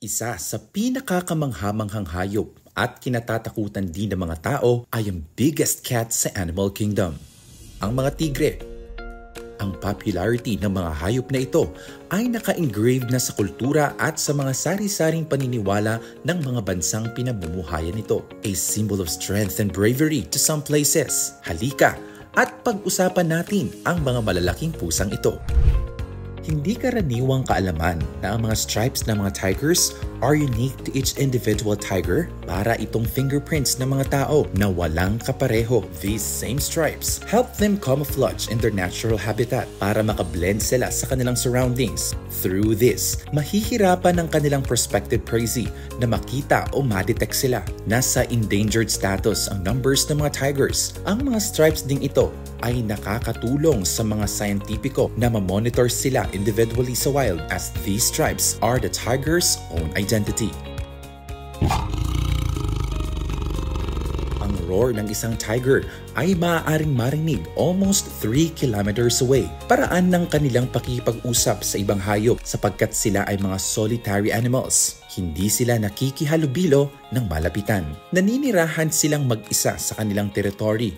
Isa sa pinakakamanghamanghang hayop at kinatatakutan din ng mga tao ay ang biggest cat sa animal kingdom, ang mga tigre. Ang popularity ng mga hayop na ito ay naka-engraved na sa kultura at sa mga sari-saring paniniwala ng mga bansang pinamumuhayan nito. A symbol of strength and bravery to some places. Halika at pag-usapan natin ang mga malalaking pusang ito. Hindi karaniwang kaalaman na ang mga stripes ng mga tigers are unique to each individual tiger para itong fingerprints ng mga tao na walang kapareho. These same stripes help them camouflage in their natural habitat para makablend sila sa kanilang surroundings. Through this, mahihirapan ang kanilang prospective prey na makita o ma-detect sila. Nasa endangered status ang numbers ng mga tigers. Ang mga stripes ding ito ay nakakatulong sa mga scientifico na ma-monitor sila individually sa wild as these stripes are the tiger's own identity. Ang roar ng isang tiger ay maaaring marinig almost 3 kilometers away. Paraan ng kanilang pakikipag-usap sa ibang hayop sapagkat sila ay mga solitary animals. Hindi sila nakikihalubilo ng malapitan. Naninirahan silang mag-isa sa kanilang territory.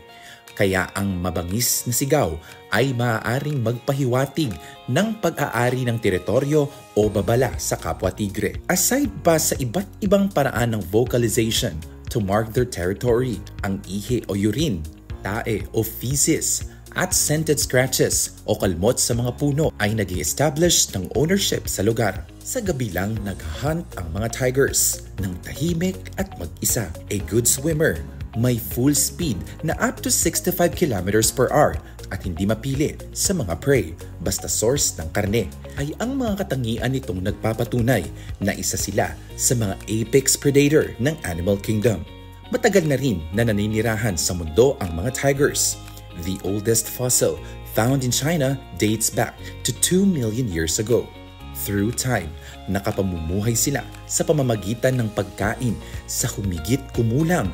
Kaya ang mabangis na sigaw ay maaaring magpahiwatig ng pag-aari ng teritoryo o babala sa kapwa tigre. Aside pa sa iba't ibang paraan ng vocalization to mark their territory, ang ihi o urine, tae o feces, at scented scratches o kalmot sa mga puno ay nag-i-establish ng ownership sa lugar. Sa gabi lang nag-hunt ang mga tigers ng tahimik at mag-isa. A good swimmer, may full speed na up to 65 kilometers per hour at hindi mapili sa mga prey basta source ng karne ay ang mga katangian nitong nagpapatunay na isa sila sa mga apex predator ng animal kingdom. Matagal na rin na naninirahan sa mundo ang mga tigers. The oldest fossil found in China dates back to 2 million years ago. Through time, nakapamumuhay sila sa pamamagitan ng pagkain sa humigit kumulang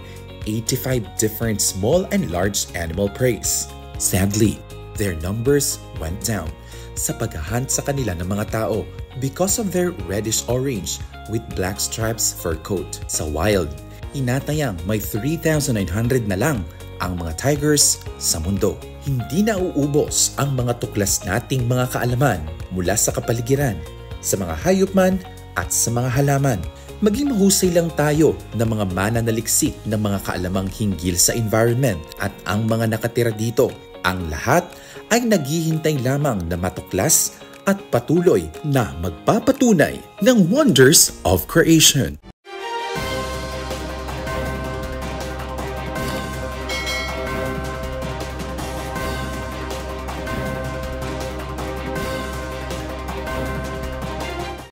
85 different small and large animal preys. Sadly, their numbers went down sa paghahunt sa kanila ng mga tao because of their reddish-orange with black stripes fur coat. Sa wild, inatayang may 3,900 na lang ang mga tigers sa mundo. Hindi na uubos ang mga tuklas nating mga kaalaman mula sa kapaligiran, sa mga hayop man at sa mga halaman. Maging mahusay lang tayo ng mga mananaliksik ng mga kaalamang hinggil sa environment at ang mga nakatira dito. Ang lahat ay naghihintay lamang na matuklas at patuloy na magpapatunay ng wonders of creation.